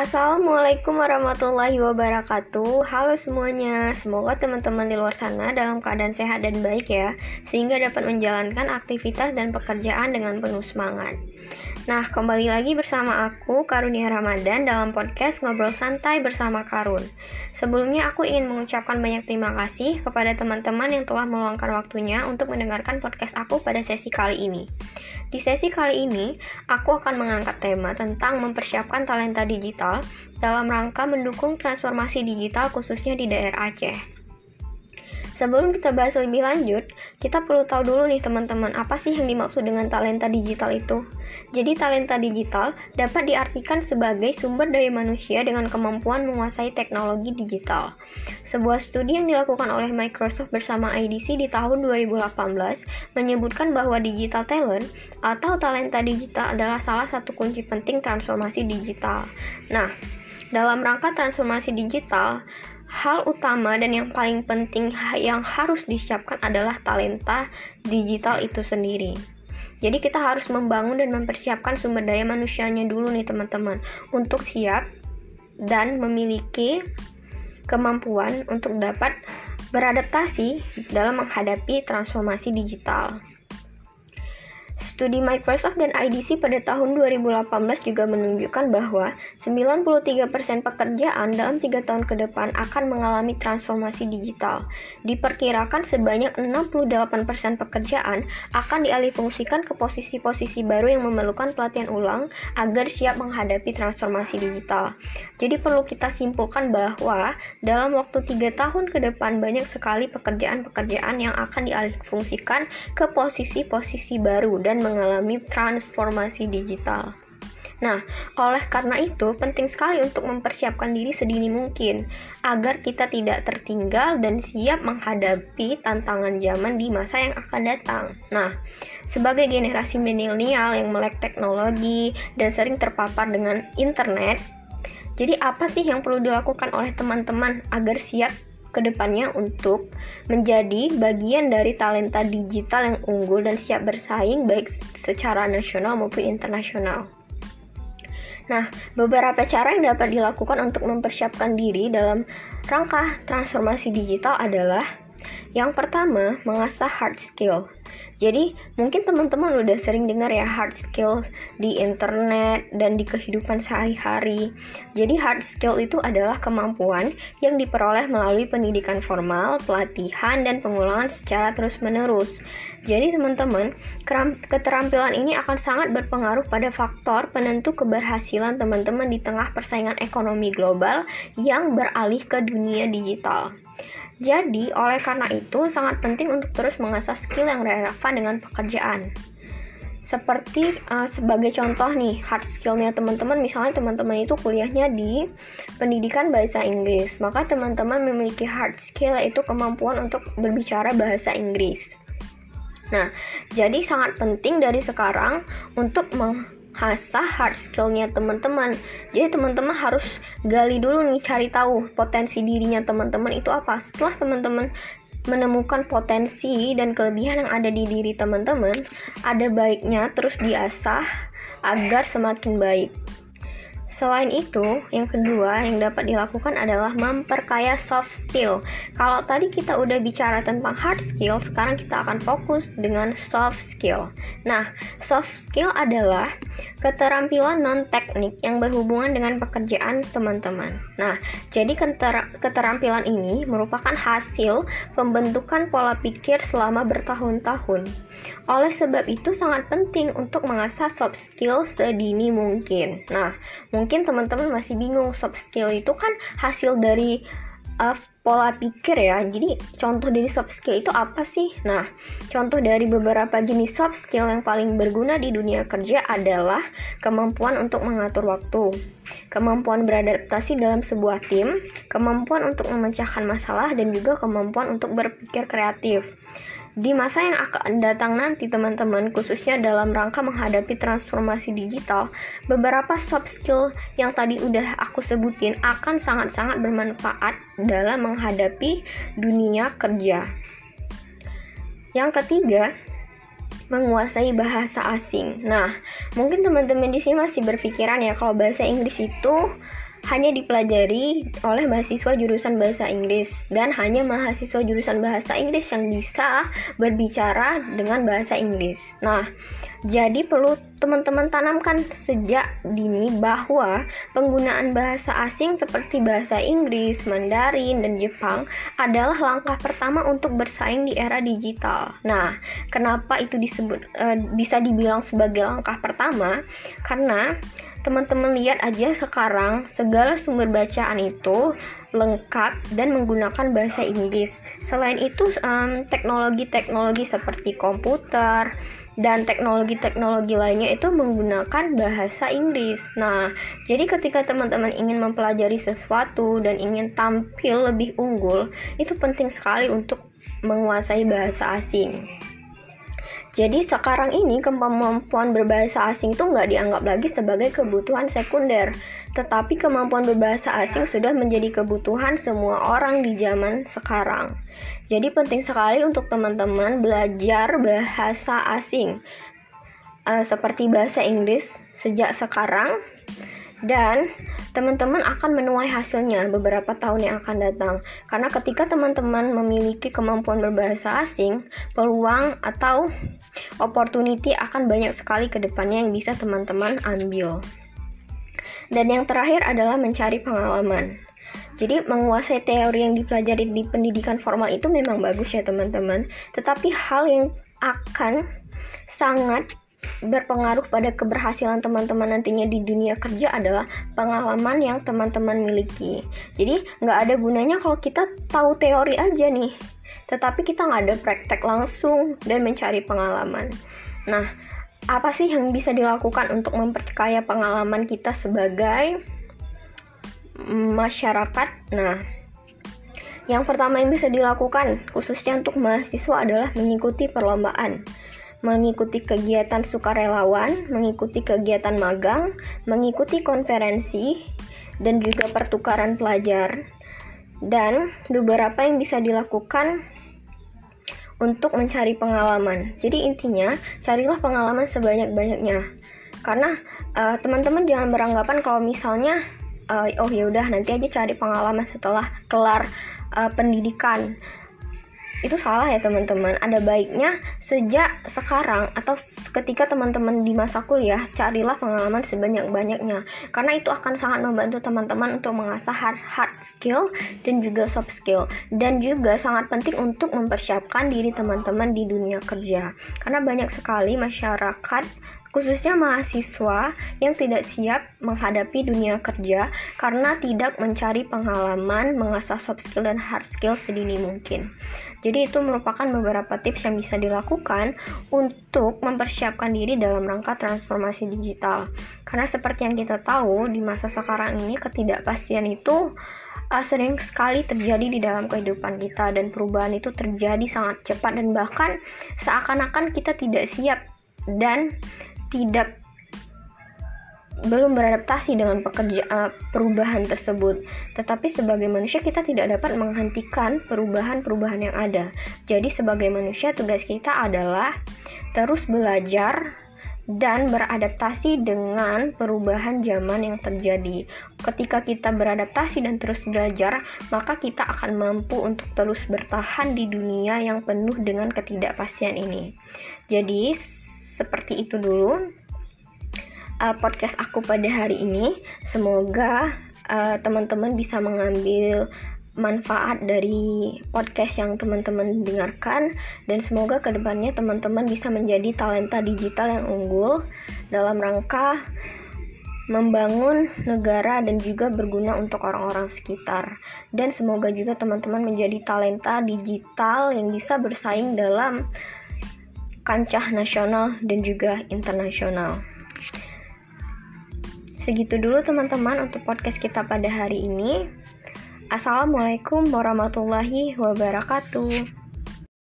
Assalamualaikum warahmatullahi wabarakatuh. Halo semuanya, semoga teman-teman di luar sana dalam keadaan sehat dan baik ya, sehingga dapat menjalankan aktivitas dan pekerjaan dengan penuh semangat. Nah, kembali lagi bersama aku, Karunia Ramadan, dalam podcast Ngobrol Santai bersama Karun. Sebelumnya aku ingin mengucapkan banyak terima kasih kepada teman-teman yang telah meluangkan waktunya untuk mendengarkan podcast aku pada sesi kali ini. Di sesi kali ini, aku akan mengangkat tema tentang mempersiapkan talenta digital dalam rangka mendukung transformasi digital khususnya di daerah Aceh. Sebelum kita bahas lebih lanjut, kita perlu tahu dulu nih teman-teman, apa sih yang dimaksud dengan talenta digital itu? Jadi talenta digital dapat diartikan sebagai sumber daya manusia dengan kemampuan menguasai teknologi digital. Sebuah studi yang dilakukan oleh Microsoft bersama IDC di tahun 2018 menyebutkan bahwa digital talent atau talenta digital adalah salah satu kunci penting transformasi digital. Nah, dalam rangka transformasi digital, hal utama dan yang paling penting yang harus disiapkan adalah talenta digital itu sendiri. Jadi kita harus membangun dan mempersiapkan sumber daya manusianya dulu nih teman-teman, untuk siap dan memiliki kemampuan untuk dapat beradaptasi dalam menghadapi transformasi digital. Studi Microsoft dan IDC pada tahun 2018 juga menunjukkan bahwa 93% pekerjaan dalam 3 tahun ke depan akan mengalami transformasi digital. Diperkirakan sebanyak 68% pekerjaan akan dialihfungsikan ke posisi-posisi baru yang memerlukan pelatihan ulang agar siap menghadapi transformasi digital. Jadi perlu kita simpulkan bahwa dalam waktu 3 tahun ke depan banyak sekali pekerjaan-pekerjaan yang akan dialihfungsikan ke posisi-posisi baru dan mengalami transformasi digital. Nah, oleh karena itu penting sekali untuk mempersiapkan diri sedini mungkin agar kita tidak tertinggal dan siap menghadapi tantangan zaman di masa yang akan datang. Nah, sebagai generasi milenial yang melek teknologi dan sering terpapar dengan internet, jadi apa sih yang perlu dilakukan oleh teman-teman agar siap kedepannya untuk menjadi bagian dari talenta digital yang unggul dan siap bersaing baik secara nasional maupun internasional. Nah, beberapa cara yang dapat dilakukan untuk mempersiapkan diri dalam rangka transformasi digital adalah yang pertama, mengasah hard skill. Jadi, mungkin teman-teman udah sering dengar ya hard skill di internet dan di kehidupan sehari-hari. Jadi, hard skill itu adalah kemampuan yang diperoleh melalui pendidikan formal, pelatihan, dan pengulangan secara terus-menerus. Jadi, teman-teman, keterampilan ini akan sangat berpengaruh pada faktor penentu keberhasilan teman-teman di tengah persaingan ekonomi global yang beralih ke dunia digital. Jadi, oleh karena itu, sangat penting untuk terus mengasah skill yang relevan dengan pekerjaan. Seperti sebagai contoh nih, hard skill-nya teman-teman, misalnya teman-teman itu kuliahnya di pendidikan bahasa Inggris, maka teman-teman memiliki hard skill, yaitu kemampuan untuk berbicara bahasa Inggris. Nah, jadi sangat penting dari sekarang untuk mengasah hard skill-nya teman-teman. Jadi teman-teman harus gali dulu nih, cari tahu potensi dirinya teman-teman itu apa. Setelah teman-teman menemukan potensi dan kelebihan yang ada di diri teman-teman, ada baiknya terus diasah agar semakin baik. Selain itu, yang kedua yang dapat dilakukan adalah memperkaya soft skill. Kalau tadi kita udah bicara tentang hard skill, sekarang kita akan fokus dengan soft skill. Nah, soft skill adalah keterampilan non-teknik yang berhubungan dengan pekerjaan teman-teman. Nah, jadi keterampilan ini merupakan hasil pembentukan pola pikir selama bertahun-tahun. Oleh sebab itu sangat penting untuk mengasah soft skill sedini mungkin. Nah, mungkin teman-teman masih bingung, soft skill itu kan hasil dari pola pikir ya. Jadi contoh dari soft skill itu apa sih? Nah, contoh dari beberapa jenis soft skill yang paling berguna di dunia kerja adalah kemampuan untuk mengatur waktu, kemampuan beradaptasi dalam sebuah tim, kemampuan untuk memecahkan masalah, dan juga kemampuan untuk berpikir kreatif. Di masa yang akan datang nanti teman-teman, khususnya dalam rangka menghadapi transformasi digital, beberapa soft skill yang tadi udah aku sebutin akan sangat-sangat bermanfaat dalam menghadapi dunia kerja. Yang ketiga, menguasai bahasa asing. Nah, mungkin teman-teman di sini masih berpikiran ya kalau bahasa Inggris itu hanya dipelajari oleh mahasiswa jurusan bahasa Inggris, dan hanya mahasiswa jurusan bahasa Inggris yang bisa berbicara dengan bahasa Inggris. Nah, jadi perlu teman-teman tanamkan sejak dini bahwa penggunaan bahasa asing seperti bahasa Inggris, Mandarin, dan Jepang adalah langkah pertama untuk bersaing di era digital. Nah, kenapa itu bisa dibilang sebagai langkah pertama? Karena teman-teman lihat aja sekarang segala sumber bacaan itu lengkap dan menggunakan bahasa Inggris. Selain itu, teknologi-teknologi seperti komputer dan teknologi-teknologi lainnya itu menggunakan bahasa Inggris. Nah, jadi ketika teman-teman ingin mempelajari sesuatu dan ingin tampil lebih unggul, itu penting sekali untuk menguasai bahasa asing. Jadi sekarang ini kemampuan berbahasa asing itu nggak dianggap lagi sebagai kebutuhan sekunder, tetapi kemampuan berbahasa asing sudah menjadi kebutuhan semua orang di zaman sekarang. Jadi penting sekali untuk teman-teman belajar bahasa asing seperti bahasa Inggris sejak sekarang, dan teman-teman akan menuai hasilnya beberapa tahun yang akan datang. Karena ketika teman-teman memiliki kemampuan berbahasa asing, peluang atau opportunity akan banyak sekali ke depannya yang bisa teman-teman ambil. Dan yang terakhir adalah mencari pengalaman. Jadi menguasai teori yang dipelajari di pendidikan formal itu memang bagus ya teman-teman, tetapi hal yang akan sangat berpengaruh pada keberhasilan teman-teman nantinya di dunia kerja adalah pengalaman yang teman-teman miliki. Jadi nggak ada gunanya kalau kita tahu teori aja nih, tetapi kita nggak ada praktek langsung dan mencari pengalaman. Nah, apa sih yang bisa dilakukan untuk memperkaya pengalaman kita sebagai masyarakat? Nah, yang pertama yang bisa dilakukan khususnya untuk mahasiswa adalah mengikuti perlombaan, mengikuti kegiatan sukarelawan, mengikuti kegiatan magang, mengikuti konferensi, dan juga pertukaran pelajar. Dan beberapa yang bisa dilakukan untuk mencari pengalaman. Jadi intinya, carilah pengalaman sebanyak-banyaknya. Karena teman-teman jangan beranggapan kalau misalnya oh yaudah nanti aja cari pengalaman setelah kelar pendidikan. Itu salah ya teman-teman. Ada baiknya sejak sekarang atau ketika teman-teman di masa kuliah, carilah pengalaman sebanyak-banyaknya, karena itu akan sangat membantu teman-teman untuk mengasah hard skill dan juga soft skill, dan juga sangat penting untuk mempersiapkan diri teman-teman di dunia kerja, karena banyak sekali masyarakat khususnya mahasiswa yang tidak siap menghadapi dunia kerja karena tidak mencari pengalaman, mengasah soft skill dan hard skill sedini mungkin. Jadi itu merupakan beberapa tips yang bisa dilakukan untuk mempersiapkan diri dalam rangka transformasi digital. Karena seperti yang kita tahu, di masa sekarang ini ketidakpastian itu sering sekali terjadi di dalam kehidupan kita, dan perubahan itu terjadi sangat cepat dan bahkan seakan-akan kita tidak siap dan belum beradaptasi dengan perubahan tersebut. Tetapi sebagai manusia kita tidak dapat menghentikan perubahan-perubahan yang ada. Jadi sebagai manusia tugas kita adalah terus belajar dan beradaptasi dengan perubahan zaman yang terjadi. Ketika kita beradaptasi dan terus belajar, maka kita akan mampu untuk terus bertahan di dunia yang penuh dengan ketidakpastian ini. Jadi seperti itu dulu podcast aku pada hari ini. Semoga teman-teman bisa mengambil manfaat dari podcast yang teman-teman dengarkan, dan semoga kedepannya teman-teman bisa menjadi talenta digital yang unggul dalam rangka membangun negara dan juga berguna untuk orang-orang sekitar. Dan semoga juga teman-teman menjadi talenta digital yang bisa bersaing dalam kancah nasional dan juga internasional. Segitu dulu teman-teman untuk podcast kita pada hari ini. Assalamualaikum warahmatullahi wabarakatuh.